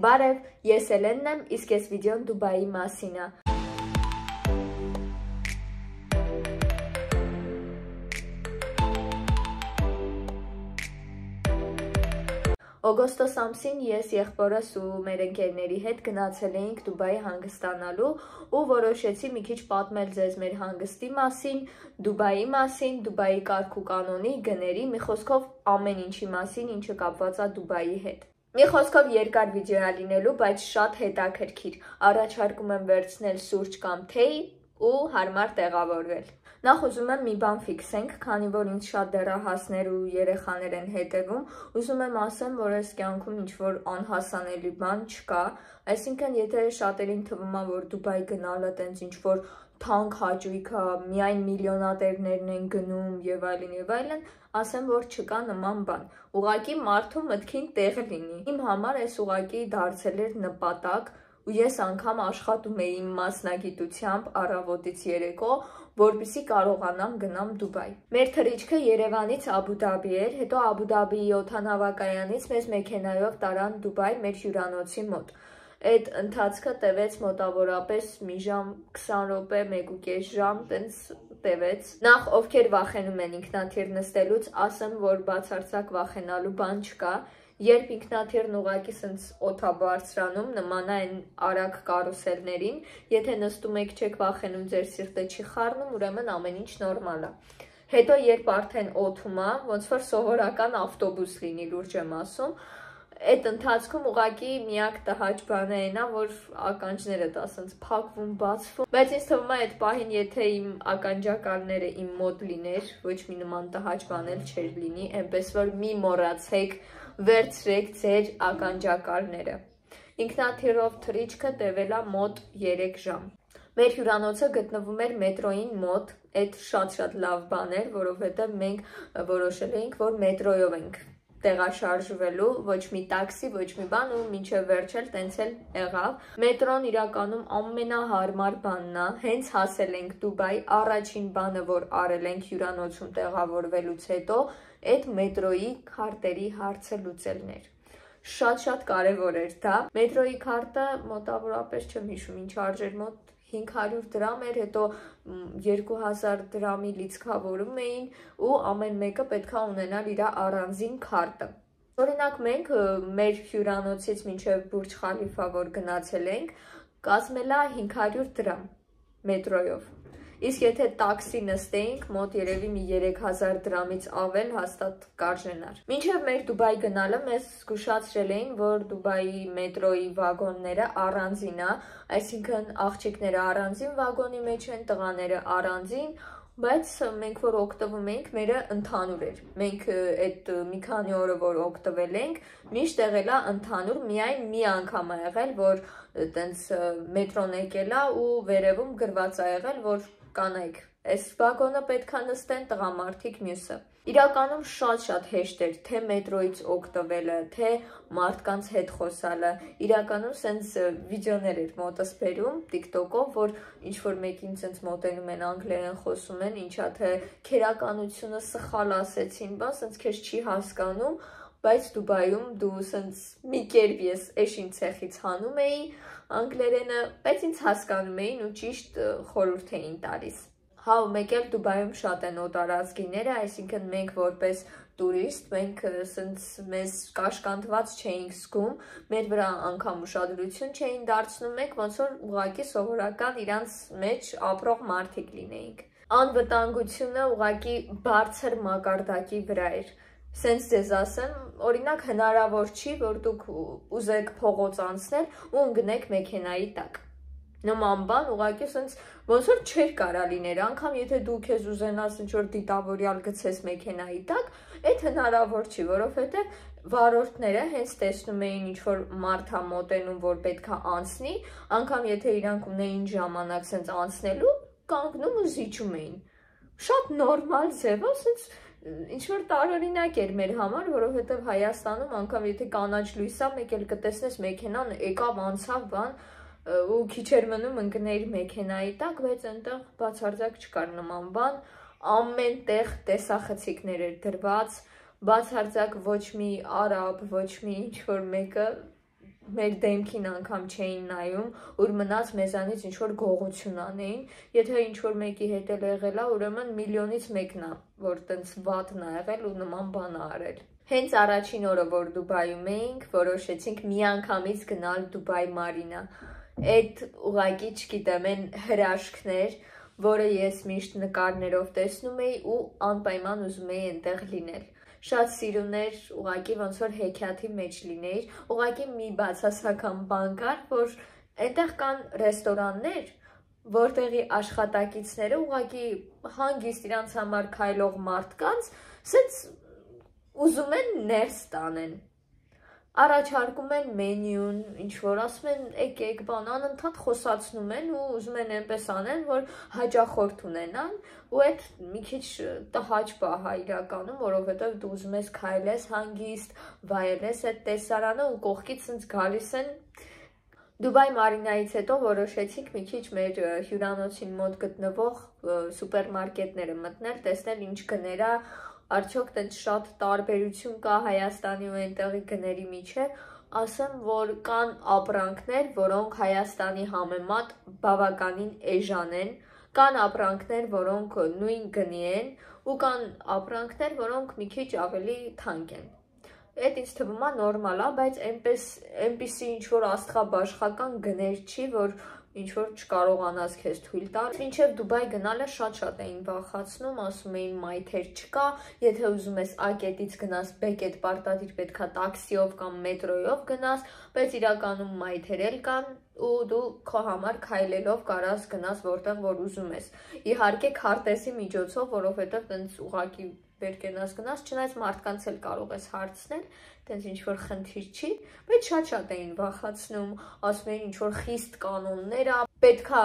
Բարև, ես Էլենն եմ, իսկ այս վիդեոն Դուբայի մասին է։ Օգոստոս ամսին ես եղբորս ու մեր ընկերների հետ գնացել էինք Դուբայի հանգստանալու ու որոշեցի մի քիչ պատմել ձեզ մեր հանգստի մասին, Դուբայի կարգ ու կանոնի, գների, մի խոսքով ամեն ինչի մասին, ինչը կապված է Դուբայի հետ։ Մի խոսքով երկար վիդեո է լինելու, բայց շատ հետաքրքիր։ Առաջարկում եմ վերցնել սուրճ կամ թեյ ու հարմար տեղավորվել։ Նախ ուզում եմ մի բան ֆիքսենք, քանի որ ինձ շատ դեռահասներ ու երեխաներ են հետևում, ուզում եմ ասեմ, որ այս կյանքում ինչ-որ անհասանելի բան չկա, այսինքն եթե շատերին թվում է, որ Դուբայ գնալը տենց ինչ-որ թանկ հաճույք է, միայն միլիոնատերներն են գնում եւ այլն, ասեմ, որ չկա նման բան։ Ուղղակի մարդու մտքին տեղ լինի։ Իմ համար այս ուղղակի դարձել էր նպատակ, ու ես անգամ աշխատում էի իմ մասնագիտությամբ առավոտից երեկո, որպեսզի կարողանամ գնամ Դուբայ։ Մեր թռիչքը Երևանից Աբու Դաբի էր, հետո Աբու Դաբիի օդանավակայանից մեզ մեքենայով տարան Դուբայ մեր հյուրանոցի մոտ։ Այդ ընթացքը տևեց մոտավորապես մի ժամ 20 րոպե, 1.5 ժամ, տենց տևեց։ Նախ ովքեր վախենում են ինքնաթիռ նստելուց, ասեմ, որ բացարձակ վախենալու բան չկա։ Երբ ինքնաթիռն ուղղակի սենց օդ է բարձրանում, նման է այն արագ կարուսելներին, եթե նստում եք չեք վախենում, ձեր սիրտը չի խառնում, ուրեմն ամեն ինչ նորմալ է։ Հետո երբ արդեն օդում է, ոնց որ սովորական ավտոբուս լինի, լուրջ եմ ասում, այդ ընթացքում ուղղակի միակ տհաճ բանը այն է, որ ականջները դա սենց փակվում, բացվում, բայց ինձ թվում է այդ պահին, եթե իմ ականջակալները իմ մոտ լիներ, ոչ մի նման տհաճ բան էլ չէր լինի, այնպես որ մի մոռացեք վերցրեք ձեր ականջակալները։ Ինքնաթիռով թռիչքը տևել է մոտ 3 ժամ։ Մեր հյուրանոցը գտնվում էր մետրոյին մոտ, այդ շատ լավ բան էր, որովհետև մենք որոշել էինք, որ մետրոյով ենք տեղաշարժվելու, ոչ մի տաքսի, ոչ մի բան ու մինչև վերջ էլ տենց էլ եղավ։ Մետրոն իրականում ամենահարմար բանն է, հենց հասել ենք Դուբայ, առաջին բանը, որ արել ենք հյուրանոցում տեղավորվելուց հետո, այդ մետրոյի քարտերի հարցը լուծելն էր։ Շատ կարևոր էր դա։ Մետրոյի քարտը մոտավորապես չեմ հիշում ինչ արժեր, մոտ 500 դրամ էր, հետո 2000 դրամի լիցքավորում էին ու ամեն մեկը պետքա ունենալ իր առանձին քարտը։ Օրինակ մենք մեր հյուրանոցից մինչև Բուրջ Խալիֆա, որ գնացել ենք, կազմել է 500 դրամ մետրոյով։ Իսկ եթե տաքսի նստեինք, մոտ երևի մի 3000 դրամից ավել հաստատ կարժենար։ Մինչև մեր Դուբայ գնալը մեզ զգուշացրել էին, որ Դուբայի մետրոյի վագոնները առանձին է, այսինքն աղջիկները առանձին վագոնի մեջ են, տղաները առանձին, բայց մենք որ օգտվում ենք, մերը ընդհանուր էր։ Մենք այդ մի քանի օրը որ օգտվել ենք, միշտ եղել է ընդհանուր, միայն մի անգամ է եղել, որ տենց մետրոն եկել է ու վերևում գրված է եղել, որ կանայք այս վագոնը պետքա նստեն, տղամարդիկ մյուսը։ Իրականում շատ հեշտ էր, թե մետրոյից օգտվելը, թե մարդկանց հետ խոսալը, իրականում սենց վիդեոներ էր մոտս բերում TikTok-ով, որ ինչ-որ մեկին սենց մոտենում են, անգլերեն խոսում են, ինչա թե քերականությունը սխալ ասեցին, բան սենց քեզ չի հասկանում, բայց Դուբայում դու սենց մի կերպ ես էշին ցեխից հանում էի անգլերենը, բայց ինձ հասկանում էին ու ճիշտ խորհուրդ էին տալիս։ Հա, մեկ էլ Դուբայում շատ են օտարազգիները, այսինքն մենք որպես տուրիստ, մենք սենց մեզ կաշկանդված չէինք զգում, մեր վրա անգամ ուշադրություն չէին դարձնում, մենք ոնց որ ուղղակի սովորական իրանց մեջ ապրող մարդիկ լինեինք։ Անվտանգությունը ուղղակի բարձր մակարդակի վրա էր։ Սենց ձեզ ասեմ, օրինակ հնարավոր չի, որ դուք ուզեք փողոց անցնել ու ընկնեք մեքենայի տակ։ Նման բան ուղղակի սենց ոնց որ չէր կարա լիներ, անգամ եթե դու քեզ ուզենաս ինչ-որ դիտավորյալ գցես մեքենայի տակ, այդ հնարավոր չի, որովհետև վարորդները հենց տեսնում էին ինչ-որ մարդ է մոտենում, որ պետքա անցնի, անգամ եթե իրանք ունեին ժամանակ սենց անցնելու, կանգնում ու զիջում էին։ Շատ նորմալ ձևով, սենց ինչ-որ տարօրինակ էր մեր համար, որովհետև Հայաստանում անգամ եթե կանաչ լույս է, մեկ էլ կտեսնես մեքենան եկավ անցավ բան ու քիչ էր մնում ընկներ մեքենայի տակ, բայց այնտեղ բացարձակ չկար նման բան, ամեն տեղ տեսախցիկներ էր դրված, բացարձակ ոչ մի արաբ, ոչ մի ինչ-որ մեկը մեր դեմքին անգամ չէին նայում, որ մնաց մեզանից ինչ-որ գողություն անեին, եթե ինչ-որ մեկի հետ էլ եղել է, ուրեմն միլիոնից մեկն է, որ տենց վատն է եղել ու նման բան է արել։ Հենց առաջին օրը, որ Դուբայում էինք, որոշեցինք միանգամից գնալ Դուբայ Մարինա։ Այդ ուղղակի, չգիտեմ, այն հրաշքներ, որը ես միշտ նկարներով տեսնում էի ու անպայման ուզում էի այնտեղ լինել։ Շատ սիրուն էր, ուղղակի ոնց որ հեքիաթի մեջ լինեիր, ուղղակի մի բացասական բան կար, որ այնտեղ կան ռեստորաններ, որտեղի աշխատակիցները ուղղակի հանգիստ իրանց համար քայլող մարդկանց, սենց ուզում են ներս տանեն։ Առաջարկում են մենյուն, ինչ-որ ասում են եկեք բան, անընդհատ խոսացնում են ու ուզում են այնպես անեն, որ հաճախորդ ունենան ու այդ մի քիչ տհաճ պահ է իրականում, որովհետև դու ուզում ես քայլես հանգիստ, վայելես այդ տեսարանը ու կողքից ինձ գալիս են։ Դուբայ Մարինայից հետո որոշեցինք մի քիչ մեր հյուրանոցին մոտ գտնվող սուպերմարկետները մտնել, տեսնել ինչ գներ է, արդյոք տենց շատ տարբերություն կա Հայաստանի ու այնտեղի գների միջև, ասեմ, որ կան ապրանքներ, որոնք Հայաստանի համեմատ բավականին էժան են, կան ապրանքներ, որոնք նույն գնի են ու կան ապրանքներ, որոնք մի քիչ ավելի թանկ են։ Այդ ինձ թվում է նորմալ է, բայց այնպիսի ինչ-որ աստղաբաշխական գներ չի, որ ինչ-որ չկարողանաս քեզ թույլ տալ։ Մինչև Դուբայ գնալը շատ էին վախացնում, ասում էին մայթեր չկա, եթե ուզում ես A կետից գնաս B կետ պարտադիր պետքա տաքսիով կամ մետրոյով գնաս, բայց իրականում մայթեր էլ կան ու դու քո համար քայլելով կարաս գնաս որտեղ որ ուզում ես։ Իհարկե քարտեզի միջոցով, որովհետև տենց ուղակի վերկենաս գնաս, չնայած մարդկանց էլ կարող ես հարցնել, տենց ինչ-որ խնդիր չի, բայց շատ էին վախացնում, ասում էին ինչ-որ խիստ կանոններ է, պետքա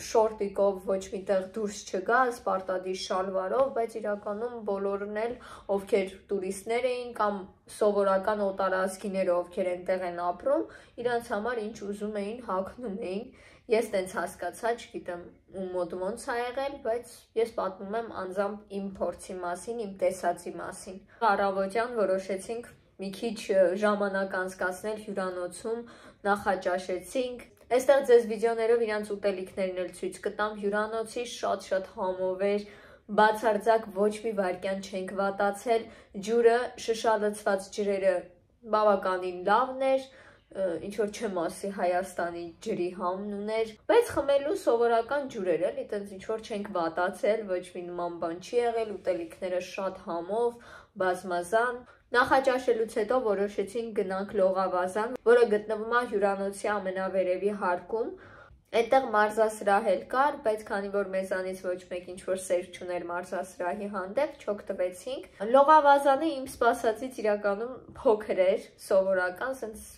շորտիկով ոչ միտեղ դուրս չգաս, պարտադիր շալվարով, բայց իրականում բոլորն էլ, ովքեր տուրիստներ էին կամ սովորական օտարազգիները, ովքեր այնտեղ են ապրում, իրանց համար ինչ ուզում էին, հագնում էին։ Ես տենց հասկացա, չգիտեմ ում մոտ ոնց է եղել, բայց ես պատմում եմ անձամբ իմ փորձի մասին, իմ տեսածի մասին։ Առավոտյան որոշեցինք մի քիչ ժամանակ անցկացնել հյուրանոցում, նախաճաշեցինք։ Այստեղ ձեզ վիդեոներով իրանց ուտելիքներն էլ ցույց կտամ, հյուրանոցի շատ համով էր, բացարձակ ոչ մի վայրկյան չենք վատացել, ջուրը, շշալցված ջրերը բավականին լավն էր, ինչ որ չեմ ասի Հայաստանի ջրի համն ուներ, բայց խմելու սովորական ջուրեր էլի, այտենց ինչ որ չենք վատացել, ոչ մի նման բան չի եղել, ուտելիքները շատ համով, բազմազան։ Նախաճաշելուց հետո որոշեցինք գնանք Լողավազան, որը գտնվում է հյուրանոցի ամենավերևի հարկում։ Այդտեղ մարզասրահ էլ կար, բայց քանի որ մեզանից ոչ մեկ ինչ-որ սեր չուներ մարզասրահի հանդեպ, չօգտվեցինք։ Լողավազանը իմ սպասածից իրականում փոքր էր, սովորական, սենց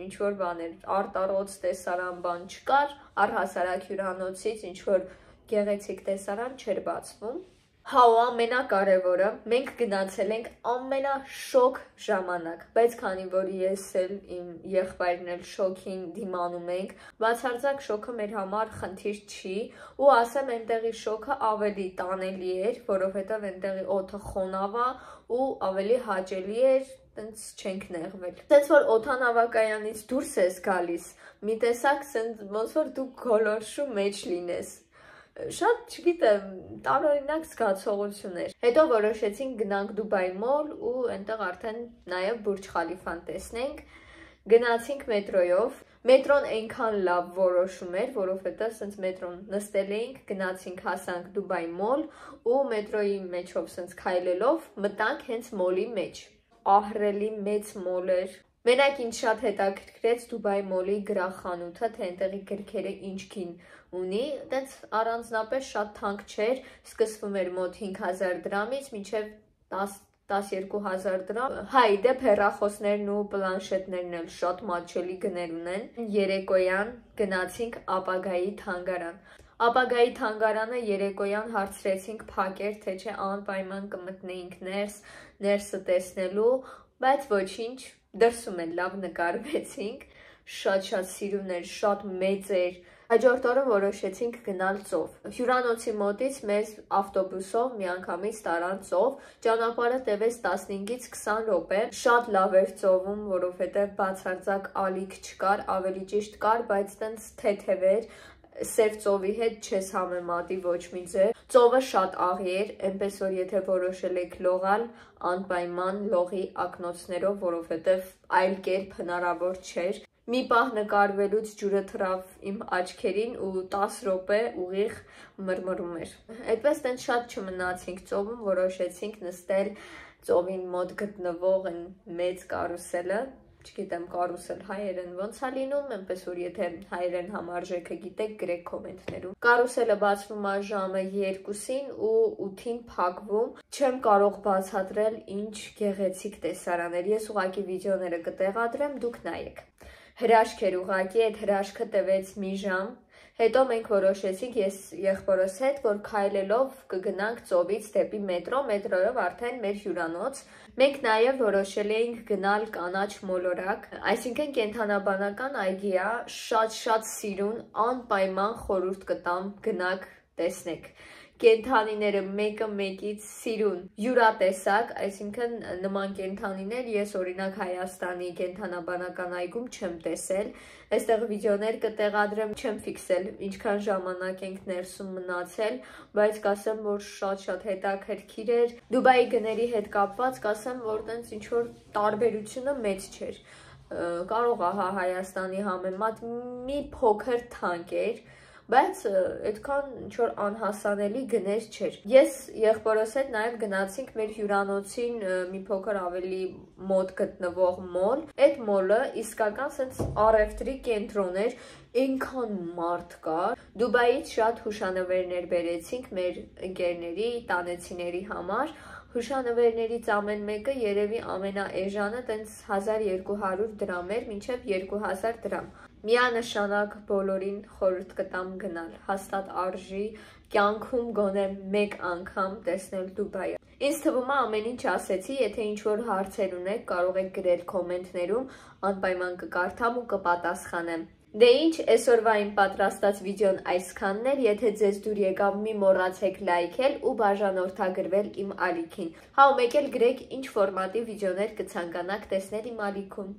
ինչ-որ բան էր, արտառոց տեսարան բան չկար, առհասարակ հյուրանոցից ինչ-որ գեղեցիկ տեսարան չէր բացվում։ Հա ու ամենակարևորը, մենք գնացել ենք ամենաշոկ ժամանակ, բայց քանի որ ես էլ իմ եղբայրն էլ շոկին դիմանում ենք, բացարձակ շոկը մեր համար խնդիր չի ու ասեմ այնտեղի շոկը ավելի տանելի էր, որովհետև այնտեղի օդը խոնավ է ու ավելի հաճելի էր, տենց չենք նեղվել։ Տենց որ օդանավակայանից դուրս ես գալիս, մի տեսակ ոնց որ դու գոլորշու մեջ լինես։ Շատ, չգիտեմ, տարօրինակ զգացողություն էր։ Հետո որոշեցինք գնանք Դուբայ մոլ ու այնտեղ արդեն նաև Բուրջ Խալիֆան տեսնենք։ Գնացինք մետրոյով։ Մետրոն այնքան լավ որոշում էր, որովհետև սենց մետրոն նստել էինք, գնացինք հասանք Դուբայ մոլ ու մետրոյի մեջով սենց քայլելով մտանք հենց մոլի մեջ։ Ահռելի մեծ մոլ էր։ Մենակ ինձ շատ հետաքրքրեց Դուբայ մոլի գրախանութը, թե այնտեղի գրքերը ինչ գին ունի, տենց առանձնապես շատ թանկ չէր, սկսվում էր մոտ 5000 դրամից մինչև 12,000 դրամ։ Հայ դեպ հեռախոսներն ու պլանշետներն էլ շատ մատչելի գներ ունեն։ Երեկոյան գնացինք Ապագայի թանգարան։ Ապագայի թանգարանը երեկոյան հարցրեցինք փակեր, թե չէ անպայման կմտնեինք ներսը տեսնելու, բայց ոչինչ, դրսում էլ լավ նկարվեցինք, շատ սիրուն էր, շատ մեծ էր, Հաջորդ օրը որոշեցինք գնալ ծով։ Հյուրանոցի մոտից մեզ ավտոբուսով միանգամից տարան ծով, ճանապարհը տևեց 15-ից 20 րոպե, շատ լավ էր ծովում, որովհետև բացարձակ ալիք չկար, ավելի ճիշտ կար, բայց տենց թեթև էր, սև ծովի հետ չես համեմատի ոչ մի ձև։ Ծովը շատ աղի էր, այնպես որ եթե որոշել եք լողալ, անպայման լողի ակնոցներով, որովհետև այլ կերպ հնարավոր չէր։ Մի պահ նկարվելուց ջուրը թռավ իմ աչքերին ու 10 րոպե ուղիղ մրմրում էր։ Այդպես տենց շատ չմնացինք ծովում, որոշեցինք նստել ծովին մոտ գտնվող այն մեծ կարուսելը, չգիտեմ կարուսել հայերեն ոնց է լինում, այնպես որ եթե հայերեն համարժեքը գիտեք, գրեք կոմենտներում։ Կարուսելը բացվում է ժամը 2-ին ու 8-ին փակվում։ Չեմ կարող բացատրել ինչ գեղեցիկ տեսարան էր։ Ես ուղղակի վիդեոները կտեղադրեմ, դուք նայեք։ Հրաշք էր ուղղակի, այդ հրաշքը տևեց մի ժամ, հետո մենք որոշեցինք ես եղբորս հետ, որ քայլելով կգնանք ծովից դեպի մետրո, մետրոյով արդեն մեր հյուրանոց։ Մենք նաև որոշել էինք գնալ կանաչ մոլորակ, այսինքն կենդանաբանական այգի է, շատ սիրուն, անպայման խորհուրդ կտամ գնաք տեսնեք։ Կենդանիները մեկը մեկից սիրուն, յուրատեսակ, այսինքն նման կենդանիներ ես օրինակ Հայաստանի կենդանաբանական այգում չեմ տեսել, այստեղ վիդեոներ կտեղադրեմ, չեմ ֆիքսել ինչքան ժամանակ ենք ներսում մնացել, բայց կասեմ, որ շատ հետաքրքիր էր։ Դուբայի գների հետ կապված կասեմ, որ տենց ինչ որ տարբերությունը մեծ չէր, կարող է Հայաստանի համեմատ մի փոքր թանկ էր, բայց այդքան ինչ-որ անհասանելի գներ չէր։ Ես եղբորս հետ նաև գնացինք մեր հյուրանոցին մի փոքր ավելի մոտ գտնվող մոլ։ Այդ մոլը իսկական սենց առևտրի կենտրոն էր, այնքան մարդ կար։ Դուբայից շատ հուշանվերներ բերեցինք մեր ընկերների, տանեցիների համար։ Հուշանվերներից ամեն մեկը երևի ամենաէժանը տենց 1200 դրամ էր, մինչև 2000 դրամ։ Միանշանակ բոլորին խորհուրդ կտամ գնալ, հաստատ արժի կյանքում գոնե մեկ անգամ տեսնել Դուբայը։ Ինձ թվում է ամեն ինչ ասեցի, եթե ինչ-որ հարցեր ունեք, կարող եք գրել կոմենտներում, անպայման կկարդամ ու կպատասխանեմ։ Դե ինչ, այսօրվա իմ պատրաստած վիդեոն այսքանն էր, եթե ձեզ դուր եկավ մի մոռացեք լայքել ու բաժանորդագրվել իմ ալիքին։ Հա ու մեկ էլ գրեք ինչ ֆորմատի վիդեոներ կցանկանաք տեսնել իմ ալիքում։